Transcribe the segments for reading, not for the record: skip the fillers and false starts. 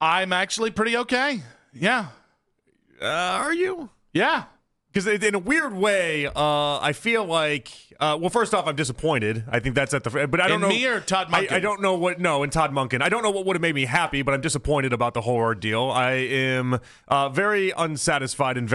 I'm actually pretty okay. Yeah. Are you? Yeah. Because in a weird way, I feel like, well, first off, I'm disappointed. I think that's but I don't know. In me or Todd Monken? I don't know in Todd Monken. I don't know what would have made me happy, but I'm disappointed about the whole ordeal. I am very unsatisfied in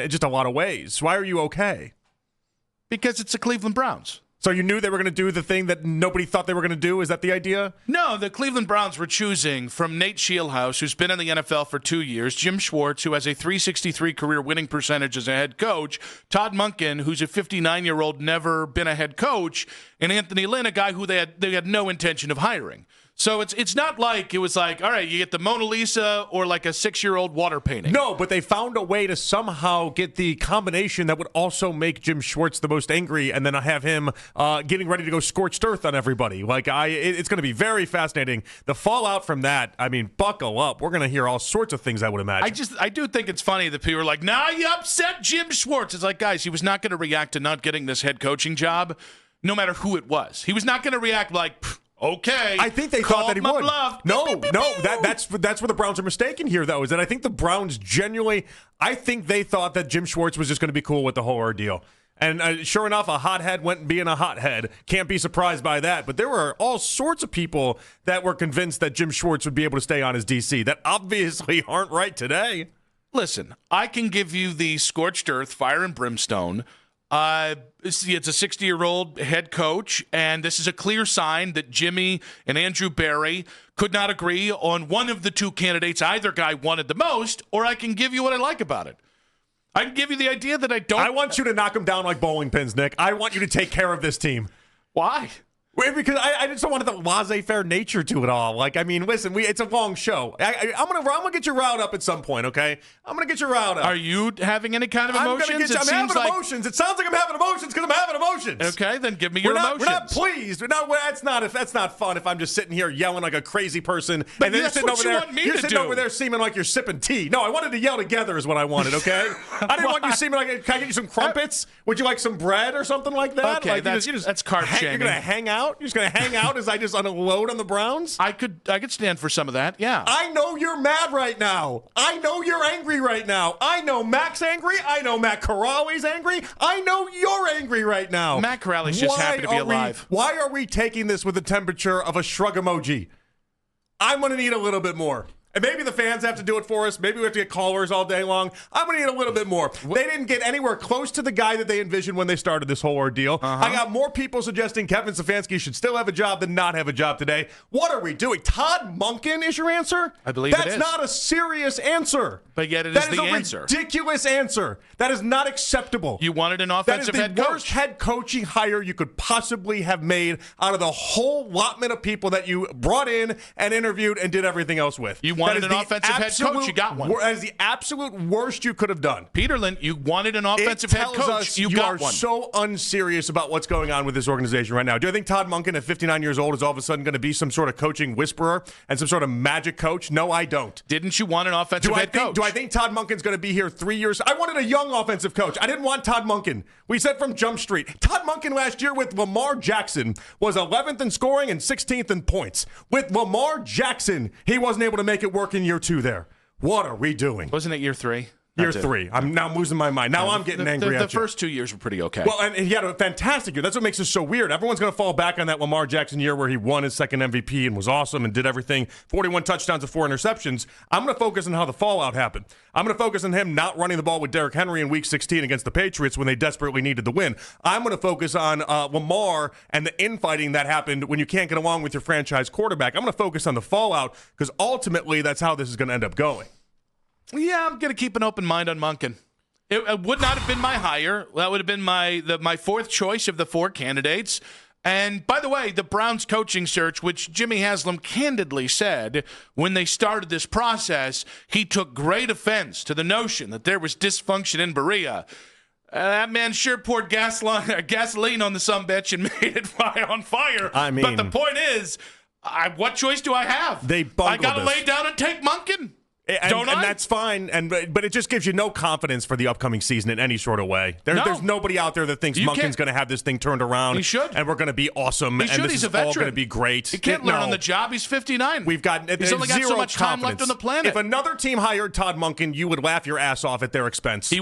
just a lot of ways. Why are you okay? Because it's the Cleveland Browns. So you knew they were going to do the thing that nobody thought they were going to do? Is that the idea? No, the Cleveland Browns were choosing from Nate Scheelhaus, who's been in the NFL for 2 years, Jim Schwartz, who has a .363 career winning percentage as a head coach, Todd Monken, who's a 59-year-old, never been a head coach, and Anthony Lynn, a guy who they had no intention of hiring. So it's not like it was like, all right, you get the Mona Lisa or like a 6-year-old water painting. No, but they found a way to somehow get the combination that would also make Jim Schwartz the most angry, and then have him getting ready to go scorched earth on everybody. It's going to be very fascinating. The fallout from that, I mean, buckle up. We're going to hear all sorts of things, I would imagine. I do think it's funny that people are like, nah, you upset Jim Schwartz. It's like, guys, he was not going to react to not getting this head coaching job, no matter who it was. He was not going to react like, okay. I think they thought that he would. Bluff. No, that's where the Browns are mistaken here, though, is that I think the Browns genuinely, I think they thought that Jim Schwartz was just going to be cool with the whole ordeal. And sure enough, a hothead went being a hothead. Can't be surprised by that. But there were all sorts of people that were convinced that Jim Schwartz would be able to stay on as DC that obviously aren't right today. Listen, I can give you the scorched earth, fire and brimstone. It's a 60-year-old head coach, and this is a clear sign that Jimmy and Andrew Berry could not agree on one of the two candidates either guy wanted the most, or I can give you what I like about it. I can give you the idea that I want you to knock them down like bowling pins, Nick. I want you to take care of this team. Why? Because I just don't want the laissez-faire nature to it all. Listen, it's a long show. I'm gonna get you riled up at some point, okay? I'm gonna get you riled up. Are you having any kind of emotions? I'm having emotions. It sounds like I'm having emotions because I'm having emotions. Okay, then give me your emotions. We're not pleased. That's not fun if I'm just sitting here yelling like a crazy person. But and then that's what you want me to do. You're sitting over there seeming like you're sipping tea. No, I wanted to yell together is what I wanted, okay? I didn't want you seeming like, can I get you some crumpets? Would you like some bread or something like that? Okay, that's carb shaming. You're going to hang out? You're just going to hang out as I just unload on the Browns? I could stand for some of that, yeah. I know you're mad right now. I know you're angry right now. I know Mac's angry. I know Matt Corrali's angry. I know you're angry right now. Matt Corrali's just happy to be alive. Why are we taking this with the temperature of a shrug emoji? I'm going to need a little bit more. And maybe the fans have to do it for us. Maybe we have to get callers all day long. I'm going to need a little bit more. They didn't get anywhere close to the guy that they envisioned when they started this whole ordeal. I got more people suggesting Kevin Stefanski should still have a job than not have a job today. What are we doing? Todd Monken is your answer? I believe it is. That's not a serious answer. But yet it is the answer. That is a ridiculous answer. That is not acceptable. You wanted an offensive head coach. That is the worst head coaching hire you could possibly have made out of the whole allotment of people that you brought in and interviewed and did everything else with. You wanted an offensive head coach, you got one. That is the absolute worst you could have done. Peterlin, you wanted an offensive head coach, you got one. You are so unserious about what's going on with this organization right now. Do I think Todd Monken at 59 years old is all of a sudden going to be some sort of coaching whisperer and some sort of magic coach? No, I don't. Didn't you want an offensive head coach? Do I think Todd Monken's going to be here 3 years? I wanted a young offensive coach. I didn't want Todd Monken. We said from Jump Street. Todd Monken last year with Lamar Jackson was 11th in scoring and 16th in points. With Lamar Jackson, he wasn't able to make it work in year 2 there. What are we doing? Wasn't it year 3? Year 3. I'm losing my mind. Now I'm getting angry at you. The first 2 years were pretty okay. Well, and he had a fantastic year. That's what makes this so weird. Everyone's going to fall back on that Lamar Jackson year where he won his second MVP and was awesome and did everything. 41 touchdowns and 4 interceptions. I'm going to focus on how the fallout happened. I'm going to focus on him not running the ball with Derrick Henry in Week 16 against the Patriots when they desperately needed the win. I'm going to focus on Lamar and the infighting that happened when you can't get along with your franchise quarterback. I'm going to focus on the fallout because ultimately that's how this is going to end up going. Yeah, I'm going to keep an open mind on Monken. It would not have been my hire. That would have been my fourth choice of the 4 candidates. And by the way, the Browns coaching search, which Jimmy Haslam candidly said when they started this process, he took great offense to the notion that there was dysfunction in Berea. That man sure poured gasoline on the sumbitch and made it on fire. I mean, but the point is, what choice do I have? They bungled I got to us. lay down and take Monken. And that's fine. But it just gives you no confidence for the upcoming season in any sort of way. There's nobody out there that thinks Monken's going to have this thing turned around. He should. And we're going to be awesome. He should. And this He's is a veteran. all going to be great. He can't learn on the job. He's 59. He's only got so much time left on the planet. If another team hired Todd Monken, you would laugh your ass off at their expense. He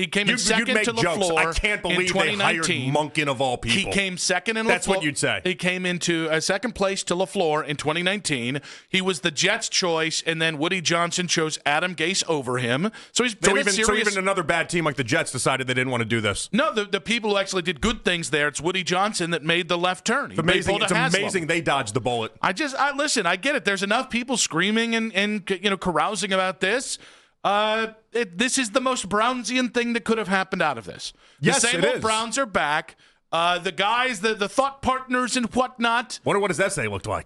came in second to LaFleur. I can't believe they hired Monken of all people. He came second in LaFleur. That's what you'd say. He came into a second place to LaFleur in 2019. He was the Jets' choice, and then Woody Johnson chose Adam Gase over him. So he's been So even another bad team like the Jets decided they didn't want to do this. No, the people who actually did good things there, it's Woody Johnson that made the left turn. It's amazing they dodged the bullet. Listen, I get it. There's enough people screaming and carousing about this. This is the most Brownsian thing that could have happened out of this. Yes, the same old Browns are back. The guys, the thought partners and whatnot. Wonder what his essay looked like.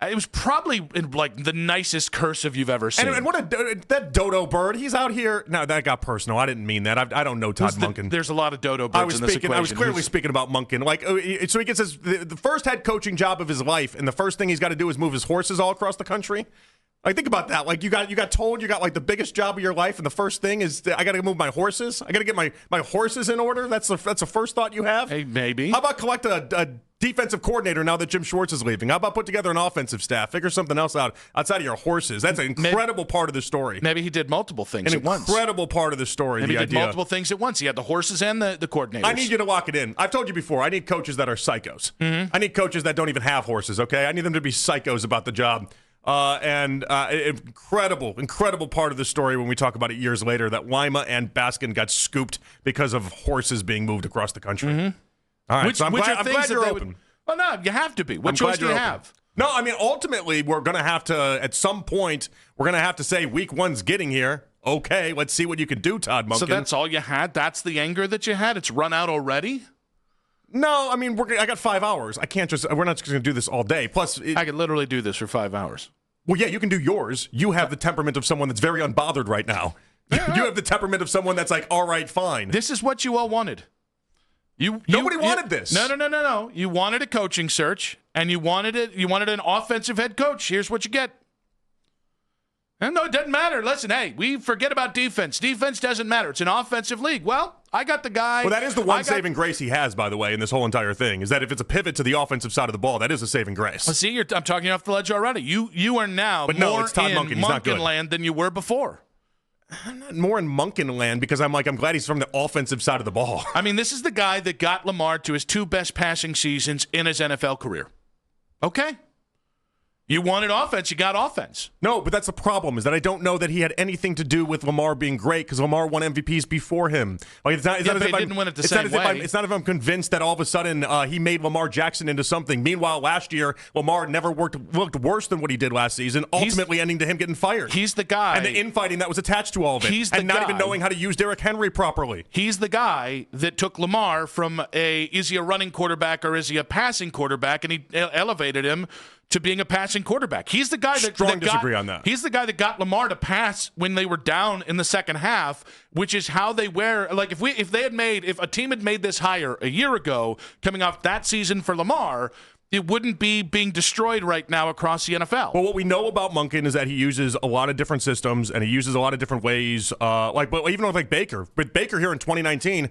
It was probably like the nicest cursive you've ever seen. And that dodo bird, he's out here. No, that got personal. I didn't mean that. I don't know Todd Monken. There's a lot of dodo birds in this equation. I was clearly speaking about Monken. So he gets the first head coaching job of his life, and the first thing he's got to do is move his horses all across the country. Think about that. You got told you got like the biggest job of your life, and the first thing is I got to move my horses. I got to get my horses in order. That's the first thought you have. Hey, maybe. How about collect a defensive coordinator now that Jim Schwartz is leaving? How about put together an offensive staff? Figure something else out outside of your horses. That's an incredible part of the story. Maybe he did multiple things at once. An incredible part of the story. Maybe he did multiple things at once. He had the horses and the coordinators. I need you to lock it in. I've told you before, I need coaches that are psychos. Mm-hmm. I need coaches that don't even have horses, okay? I need them to be psychos about the job. Incredible part of the story when we talk about it years later that Lima and Baskin got scooped because of horses being moved across the country. Mm-hmm. All right, I'm glad you're open. Well, no, you have to be. What choice do you have? No, I mean, ultimately, we're going to have to, at some point, we're going to have to say week one's getting here. Okay, let's see what you can do, Todd Monken. So that's all you had? That's the anger that you had? It's run out already? No, I mean, I got 5 hours. We're not just going to do this all day. Plus, I could literally do this for 5 hours. Well, yeah, you can do yours. You have the temperament of someone that's very unbothered right now. You have the temperament of someone that's like, all right, fine. This is what you all wanted. Nobody wanted this. No. You wanted a coaching search, and you wanted an offensive head coach. Here's what you get. And no, it doesn't matter. Listen, hey, we forget about defense. Defense doesn't matter. It's an offensive league. Well, I got the guy. Well, that is the one saving grace he has, by the way, in this whole entire thing, is that if it's a pivot to the offensive side of the ball, that is a saving grace. Well, see, I'm talking off the ledge already. You are now more it's Todd Monken. He's not good. Land than you were before. I'm not more in Monken land because I'm glad he's from the offensive side of the ball. I mean, this is the guy that got Lamar to his 2 best passing seasons in his NFL career. Okay. You wanted offense, you got offense. No, but that's the problem, is that I don't know that he had anything to do with Lamar being great because Lamar won MVPs before him. But he didn't win it the same way. It's not if I'm convinced that all of a sudden he made Lamar Jackson into something. Meanwhile, last year, Lamar never looked worse than what he did last season, ultimately ending to him getting fired. He's the guy. And the infighting that was attached to all of it. And not even knowing how to use Derrick Henry properly. He's the guy that took Lamar from is he a running quarterback or is he a passing quarterback, and he elevated him to being a passing quarterback. He's the guy that disagree on that. He's the guy that got Lamar to pass when they were down in the second half, which is how they were. Like if a team had made this hire a year ago, coming off that season for Lamar, it wouldn't be being destroyed right now across the NFL. Well, what we know about Monken is that he uses a lot of different systems and he uses a lot of different ways. But even with Baker, Baker here in 2019.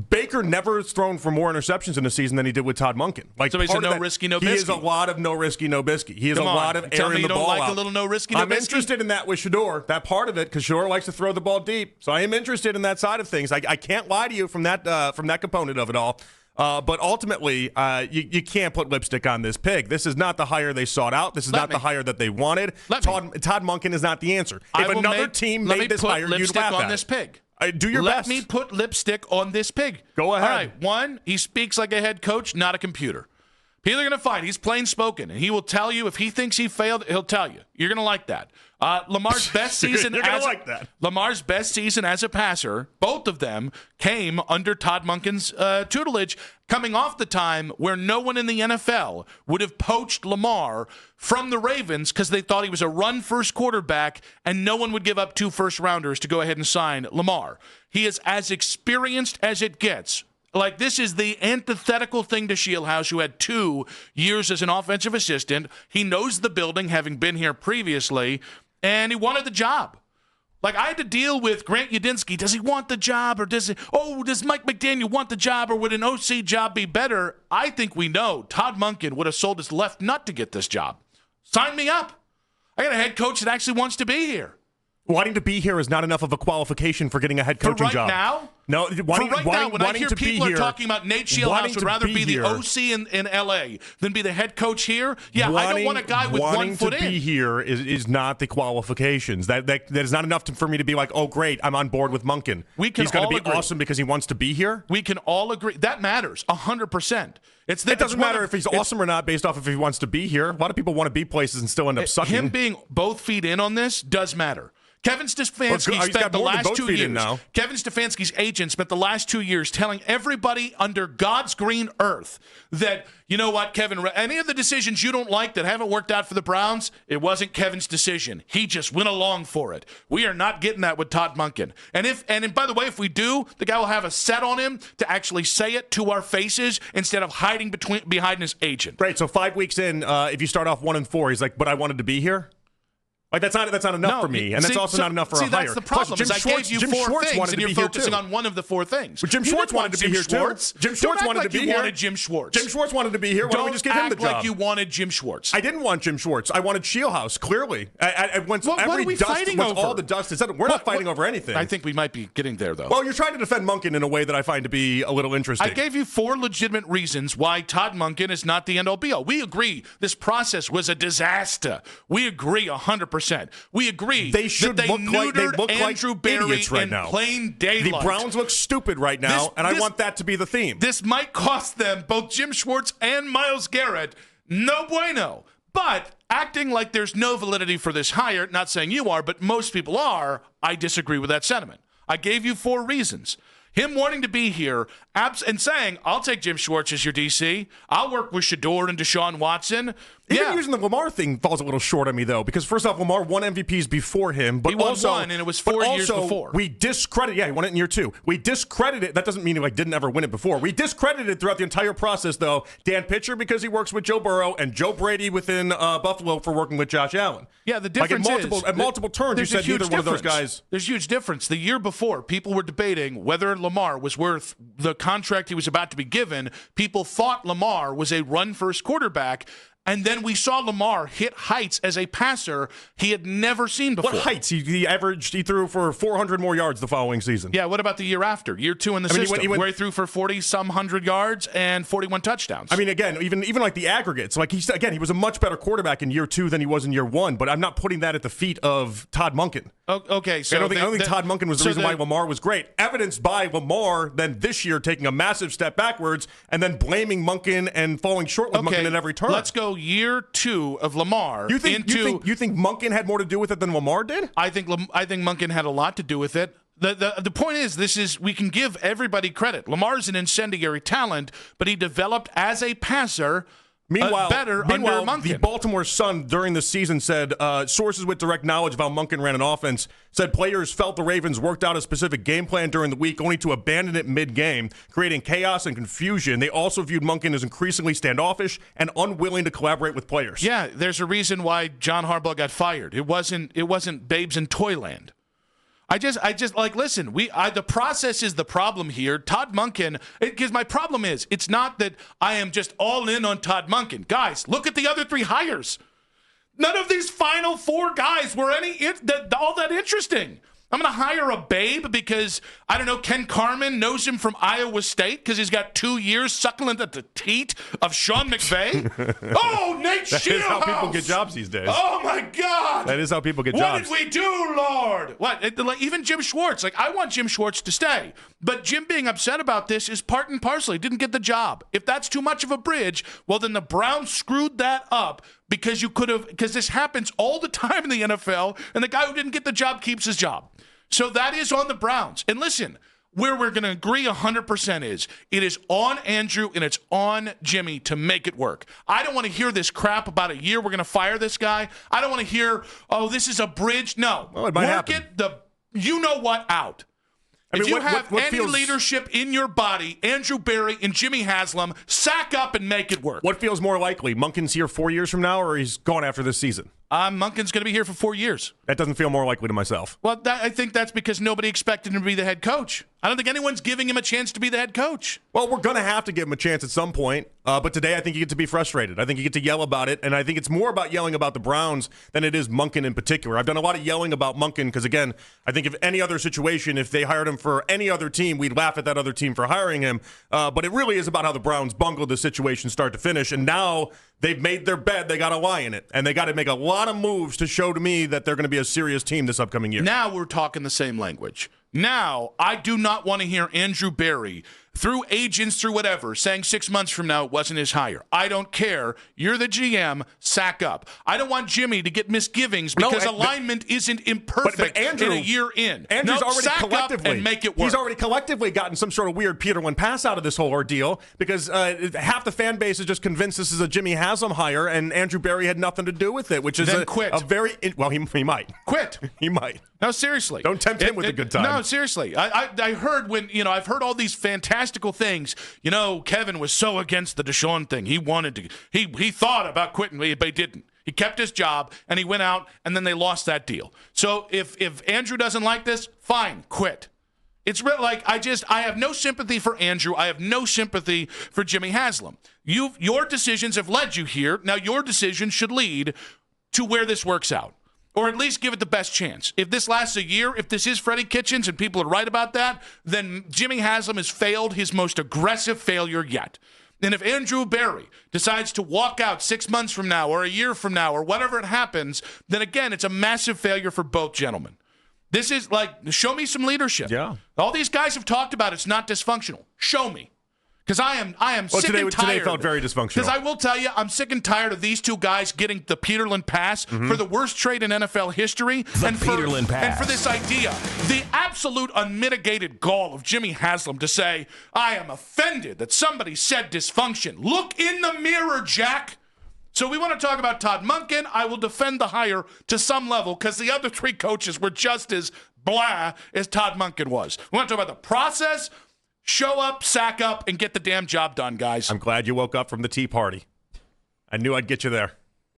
Baker never has thrown for more interceptions in a season than he did with Todd Monken. So he's a no risky, no bisky. He is a lot of no risky, no bisky. He is a lot of airing the ball out. You don't like a little no risky, no bisky? I'm interested in that with Shador, that part of it, because Shador likes to throw the ball deep. So I am interested in that side of things. I can't lie to you from that component of it all. But ultimately, you can't put lipstick on this pig. This is not the hire they sought out. This is not the hire that they wanted. Todd Monken is not the answer. If another team made this hire, you'd laugh at on this pig. Do your best. Let me put lipstick on this pig. Go ahead. All right. 1, he speaks like a head coach, not a computer. People are going to fight. He's plain spoken, and he will tell you if he thinks he failed. He'll tell you. You're going to like that. Lamar's best season. You're going to like that. Lamar's best season as a passer, both of them came under Todd Monken's tutelage, coming off the time where no one in the NFL would have poached Lamar from the Ravens because they thought he was a run-first quarterback, and no one would give up 2 first-rounders to go ahead and sign Lamar. He is as experienced as it gets. Like, this is the antithetical thing to Shieldhouse, who had 2 years as an offensive assistant. He knows the building, having been here previously. and he wanted the job. Like, I had to deal with Grant Udinski. Does he want the job, or does Mike McDaniel want the job, or would an OC job be better? I think we know Todd Monken would have sold his left nut to get this job. Sign me up. I got a head coach that actually wants to be here. Wanting to be here is not enough of a qualification for getting a head coaching job. Now? No, When I hear people are talking about Nate Shieldhouse would rather be the OC in L.A. than be the head coach here, I don't want a guy with 1 foot in. Wanting to be here is not the qualifications. That is not enough for me to be like, oh, great, I'm on board with Monken. He's going to be awesome because he wants to be here? We can all agree. That matters 100%. It doesn't matter if he's awesome or not based off if he wants to be here. A lot of people want to be places and still end up sucking. Him being both feet in on this does matter. Kevin Stefanski spent the last 2 years. Kevin Stefanski's agent spent the last 2 years telling everybody under God's green earth that, you know what, Kevin, any of the decisions you don't like that haven't worked out for the Browns, it wasn't Kevin's decision. He just went along for it. We are not getting that with Todd Monken. And by the way, if we do, the guy will have a set on him to actually say it to our faces instead of hiding behind his agent. Right. So 5 weeks in, if you start off 1-4, he's like, but I wanted to be here. Like that's not enough for me, and that's also not enough for a hire. That's the problem. Plus, I gave you 4 things, and you're focusing on one of the 4 things. But Jim Schwartz wanted to be here too. Jim Schwartz wanted to be here. Wanted Jim Schwartz. Jim Schwartz wanted to be here. Why don't we just give him the job? Don't act like you wanted Jim Schwartz. I didn't want Jim Schwartz. I wanted Shieldhouse. Clearly, what are we fighting over? All the dust is settled. We're not fighting over anything. I think we might be getting there, though. Well, you're trying to defend Monken in a way that I find to be a little interesting. I gave you 4 legitimate reasons why Todd Monken is not the end-all be-all. We agree this process was a disaster. We agree 100%. We agree they should they look Andrew like Berry idiots right in now. Plain daylight. The Browns look stupid right now, and I want that to be the theme. This might cost them both Jim Schwartz and Myles Garrett. No bueno. But acting like there's no validity for this hire, not saying you are, but most people are, I disagree with that sentiment. I gave you 4 reasons. Him wanting to be here and saying, I'll take Jim Schwartz as your DC. I'll work with Shador and Deshaun Watson. Even using the Lamar thing falls a little short on me, though, because first off, Lamar won MVPs before him. But he won also, 1, and it was 4 years before. We discredit, he won it in year 2. We discredited, that doesn't mean he didn't ever win it before. We discredited throughout the entire process, though, Dan Pitcher because he works with Joe Burrow and Joe Brady within Buffalo for working with Josh Allen. Yeah, the difference at multiple turns, you said neither one of those guys. There's a huge difference. The year before, people were debating whether Lamar was worth the contract he was about to be given. People thought Lamar was a run-first quarterback. And then we saw Lamar hit heights as a passer he had never seen before. What heights? He threw for 400 more yards the following season. Yeah, what about the year after? Year 2 in the system, where he threw for 40-some hundred yards and 41 touchdowns. I mean, again, even like the aggregates. Like he was a much better quarterback in year 2 than he was in year 1, but I'm not putting that at the feet of Todd Monken. Okay, so I don't think Todd Monken was the reason why Lamar was great. Evidenced by Lamar then this year taking a massive step backwards and then blaming Monken and falling short with Monken at every turn. Let's go year 2 of Lamar. You think Monken had more to do with it than Lamar did? I think Monken had a lot to do with it. The point is, we can give everybody credit. Lamar's an incendiary talent, but he developed as a passer. Meanwhile, under Monken. The Baltimore Sun during the season said sources with direct knowledge of how Monken ran an offense said players felt the Ravens worked out a specific game plan during the week only to abandon it mid-game, creating chaos and confusion. They also viewed Monken as increasingly standoffish and unwilling to collaborate with players. Yeah, there's a reason why John Harbaugh got fired. It wasn't babes in Toyland. I just like, listen, the process is the problem here. Todd Monken, because my problem is, it's not that I am just all in on Todd Monken. Guys, look at the other 3 hires. None of these final 4 guys were all that interesting. I'm going to hire a babe because, I don't know, Ken Carman knows him from Iowa State because he's got 2 years suckling at the teat of Sean McVay. Oh, Nate Shieldhouse! That is how people get jobs these days. Oh, my God! That is how people get jobs. What did we do, Lord? What? Like, even Jim Schwartz. Like, I want Jim Schwartz to stay. But Jim being upset about this is part and parcel. He didn't get the job. If that's too much of a bridge, well, then the Browns screwed that up because this happens all the time in the NFL, and the guy who didn't get the job keeps his job. So that is on the Browns. And listen, where we're going to agree 100% is it is on Andrew and it's on Jimmy to make it work. I don't want to hear this crap about a year we're going to fire this guy. I don't want to hear, oh, this is a bridge. No. Well, it might happen. Work it you-know-what out. If you have any leadership in your body, Andrew Berry and Jimmy Haslam, sack up and make it work. What feels more likely? Monken's here 4 years from now or he's gone after this season? Monken's going to be here for 4 years. That doesn't feel more likely to myself. Well, I think that's because nobody expected him to be the head coach. I don't think anyone's giving him a chance to be the head coach. Well, we're going to have to give him a chance at some point. But today I think you get to be frustrated. I think you get to yell about it. And I think it's more about yelling about the Browns than it is Monken in particular. I've done a lot of yelling about Monken because, again, I think if any other situation, if they hired him for any other team, we'd laugh at that other team for hiring him. But it really is about how the Browns bungled the situation start to finish. And now they've made their bed. They got to lie in it. And they got to make a lot of moves to show to me that they're going to be a serious team this upcoming year. Now we're talking the same language. Now, I do not want to hear Andrew Berry, through agents, through whatever, saying 6 months from now it wasn't his hire. I don't care. You're the GM. Sack up. I don't want Jimmy to get misgivings because alignment isn't imperfect but Andrew, in a year in. Andrew's already sack collectively up and make it work. He's already collectively gotten some sort of weird Peterlin pass out of this whole ordeal because half the fan base is just convinced this is a Jimmy Haslam hire and Andrew Berry had nothing to do with it, which is quit. A very well, he might quit. He might. No, seriously. Don't tempt him with a good time. No, seriously. I heard when, I've heard all these fantastical things. Kevin was so against the Deshaun thing. He wanted to, he thought about quitting, but he didn't. He kept his job, and he went out, and then they lost that deal. So if Andrew doesn't like this, fine, quit. It's like I have no sympathy for Andrew. I have no sympathy for Jimmy Haslam. Your decisions have led you here. Now your decisions should lead to where this works out. Or at least give it the best chance. If this lasts a year, if this is Freddie Kitchens and people are right about that, then Jimmy Haslam has failed his most aggressive failure yet. And if Andrew Berry decides to walk out 6 months from now or a year from now or whatever it happens, then again, it's a massive failure for both gentlemen. This is like, show me some leadership. Yeah. All these guys have talked about it's not dysfunctional. Show me. Because I am sick and tired. Today felt very dysfunctional. Because I will tell you, I'm sick and tired of these two guys getting the Peterlin pass for the worst trade in NFL history. Peterlin pass. And for this idea, the absolute unmitigated gall of Jimmy Haslam to say, I am offended that somebody said dysfunction. Look in the mirror, Jack. So we want to talk about Todd Monken. I will defend the hire to some level because the other three coaches were just as blah as Todd Monken was. We want to talk about the process. Show up, sack up, and get the damn job done, guys. I'm glad you woke up from the tea party. I knew I'd get you there.